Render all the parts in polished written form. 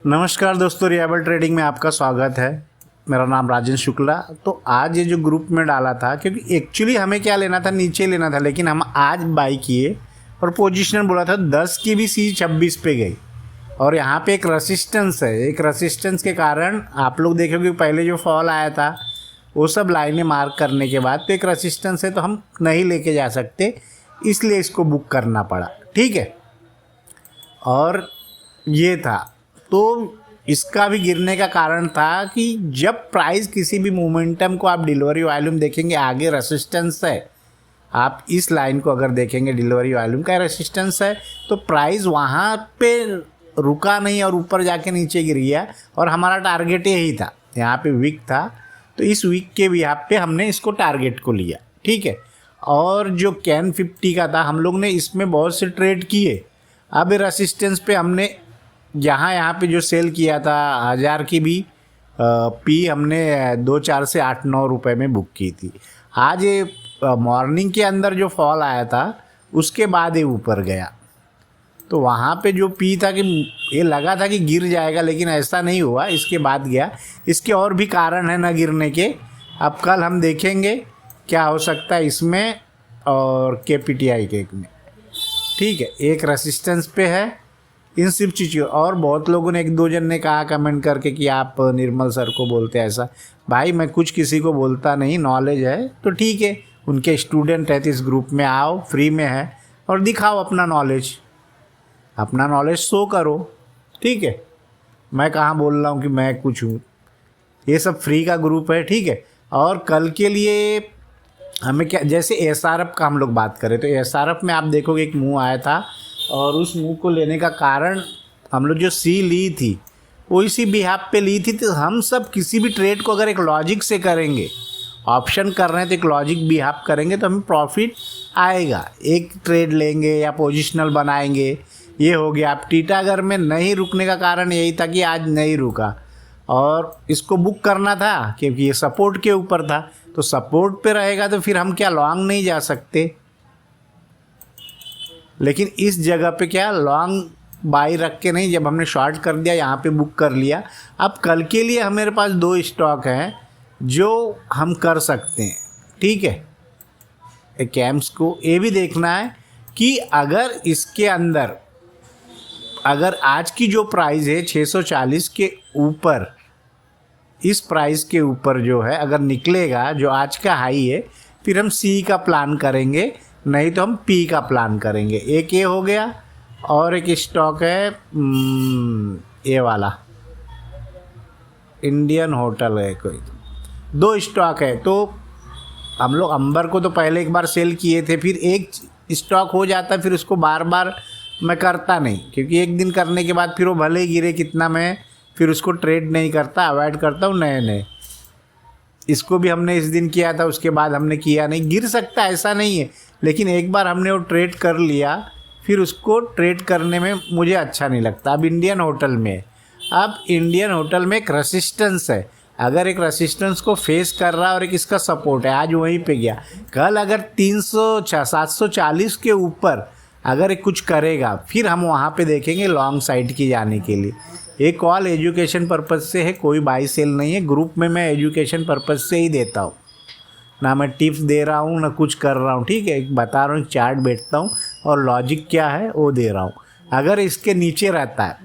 नमस्कार दोस्तों, रियाबल ट्रेडिंग में आपका स्वागत है। मेरा नाम राजेंद्र शुक्ला। तो आज ये जो ग्रुप में डाला था, क्योंकि एक्चुअली हमें क्या लेना था, नीचे लेना था, लेकिन हम आज बाई किए और पोजीशन बोला था 10 की भी सी 26 पे गई। और यहाँ पे एक रेसिस्टेंस है, एक रेसिस्टेंस के कारण आप लोग देखोगे पहले जो फॉल आया था वो सब लाइनें मार्क करने के बाद तो एक रेसिस्टेंस है, तो हम नहीं लेके जा सकते, इसलिए इसको बुक करना पड़ा। ठीक है, और ये था तो इसका भी गिरने का कारण था कि जब प्राइस किसी भी मोमेंटम को आप डिलीवरी वॉल्यूम देखेंगे, आगे रेसिस्टेंस है, आप इस लाइन को अगर देखेंगे डिलीवरी वॉल्यूम का रेसिस्टेंस है, तो प्राइस वहाँ पे रुका नहीं और ऊपर जाके नीचे गिर गया। और हमारा टारगेट यही था, यहाँ पे वीक था, तो इस वीक के बिहाफ पे हमने इसको टारगेट को लिया। ठीक है, और जो कैन 50 का था, हम लोग ने इसमें बहुत से ट्रेड किए। अब रेसिस्टेंस पे हमने यहाँ पे जो सेल किया था 1000 की भी पी हमने 2-4 से 8-9 रुपये में बुक की थी। आज ये मॉर्निंग के अंदर जो फॉल आया था उसके बाद ये ऊपर गया, तो वहाँ पे जो पी था कि ये लगा था कि गिर जाएगा, लेकिन ऐसा नहीं हुआ, इसके बाद गया। इसके और भी कारण है ना गिरने के, अब कल हम देखेंगे क्या हो सकता है इसमें और KPTI के में। ठीक है, एक रेसिस्टेंस पे है, इन सब चीज़ों। और बहुत लोगों ने, एक दो जन ने कहा कमेंट करके कि आप निर्मल सर को बोलते हैं ऐसा। भाई मैं कुछ किसी को बोलता नहीं, नॉलेज है तो ठीक है, उनके स्टूडेंट है तो इस ग्रुप में आओ, फ्री में है, और दिखाओ अपना नॉलेज शो करो। ठीक है, मैं कहाँ बोल रहा हूँ कि मैं कुछ हूँ, ये सब फ्री का ग्रुप है। ठीक है, और कल के लिए हमें क्या, जैसे SRF का हम लोग बात करें तो SRF में आप देखोगे एक मूव आया था, और उस मूव को लेने का कारण हम लोग जो सी ली थी वो इसी बिहाफ पे ली थी। तो हम सब किसी भी ट्रेड को अगर एक लॉजिक से करेंगे, ऑप्शन कर रहे हैं तो एक लॉजिक बिहाफ करेंगे तो हमें प्रॉफिट आएगा। एक ट्रेड लेंगे या पोजिशनल बनाएंगे, ये हो गया। आप टीटागढ़ में नहीं रुकने का कारण यही था कि आज नहीं रुका, और इसको बुक करना था क्योंकि ये सपोर्ट के ऊपर था, तो सपोर्ट पे रहेगा तो फिर हम क्या लॉन्ग नहीं जा सकते। लेकिन इस जगह पे क्या लॉन्ग बाई रख के नहीं, जब हमने शॉर्ट कर दिया यहाँ पे बुक कर लिया। अब कल के लिए हमारे पास 2 स्टॉक हैं जो हम कर सकते हैं। ठीक है, एक कैम्स को ये भी देखना है कि अगर इसके अंदर, अगर आज की जो प्राइस है 640 के ऊपर, इस प्राइस के ऊपर जो है अगर निकलेगा, जो आज का हाई है, फिर हम सी का प्लान करेंगे, नहीं तो हम पी का प्लान करेंगे। एक ये हो गया, और एक स्टॉक है ये वाला इंडियन होटल है, कोई 2 स्टॉक है। तो हम लोग अंबर को तो पहले एक बार सेल किए थे, फिर एक स्टॉक हो जाता है, फिर उसको बार बार मैं करता नहीं, क्योंकि एक दिन करने के बाद फिर वो भले ही गिरे कितना, मैं फिर उसको ट्रेड नहीं करता, अवॉइड करता हूँ नए। इसको भी हमने इस दिन किया था, उसके बाद हमने किया नहीं। गिर सकता है ऐसा नहीं है, लेकिन एक बार हमने वो ट्रेड कर लिया, फिर उसको ट्रेड करने में मुझे अच्छा नहीं लगता। अब इंडियन होटल में, एक रेसिस्टेंस है, अगर एक रेसिस्टेंस को फेस कर रहा है और एक इसका सपोर्ट है, आज वहीं पे गया। कल अगर 740 के ऊपर अगर कुछ करेगा, फिर हम वहाँ पे देखेंगे लॉन्ग साइड की जाने के लिए। ये कॉल एजुकेशन पर्पज़ से है, कोई बाई सेल नहीं है। ग्रुप में मैं एजुकेशन पर्पज़ से ही देता हूँ, ना मैं टिप्स दे रहा हूँ ना कुछ कर रहा हूँ। ठीक है, बता रहा हूँ, चार्ट बैठता हूँ और लॉजिक क्या है वो दे रहा हूँ। अगर इसके नीचे रहता है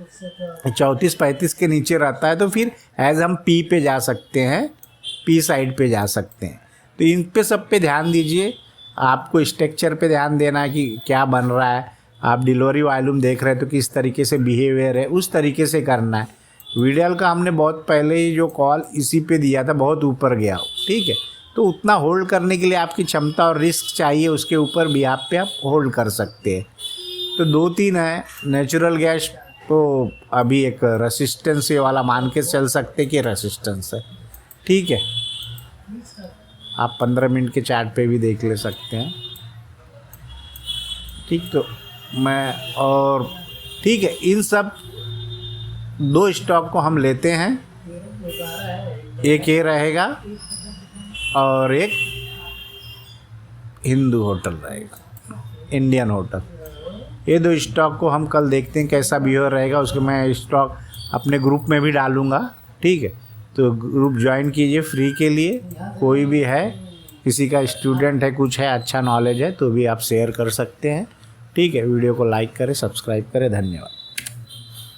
34-35 के नीचे रहता है, तो फिर एज हम पी पे जा सकते हैं, पी साइड पे जा सकते हैं। तो इन पे सब पे ध्यान दीजिए। आपको स्ट्रक्चर पे ध्यान देना है कि क्या बन रहा है, आप डिलीवरी वॉल्यूम देख रहे हैं तो किस तरीके से बिहेवियर है, उस तरीके से करना है। वीडियो का हमने बहुत पहले ही जो कॉल इसी पे दिया था, बहुत ऊपर गया हो। ठीक है, तो उतना होल्ड करने के लिए आपकी क्षमता और रिस्क चाहिए, उसके ऊपर भी आप होल्ड कर सकते हैं। तो 2-3 है। नेचुरल गैस तो अभी एक रेसिस्टेंस वाला मान के चल सकते कि रेसिस्टेंस है। ठीक है, आप 15 मिनट के चार्ट पे भी देख ले सकते हैं। ठीक, तो मैं और ठीक है, इन सब 2 स्टॉक को हम लेते हैं, एक ये रहेगा और एक हिंदू होटल रहेगा, इंडियन होटल। ये 2 स्टॉक को हम कल देखते हैं कैसा बिहेवियर रहेगा। उसके मैं स्टॉक अपने ग्रुप में भी डालूँगा, ठीक है। तो ग्रुप ज्वाइन कीजिए फ्री के लिए, कोई भी है, किसी का स्टूडेंट है, कुछ है, अच्छा नॉलेज है तो भी आप शेयर कर सकते हैं, ठीक है। वीडियो को लाइक करें, सब्सक्राइब करें, धन्यवाद।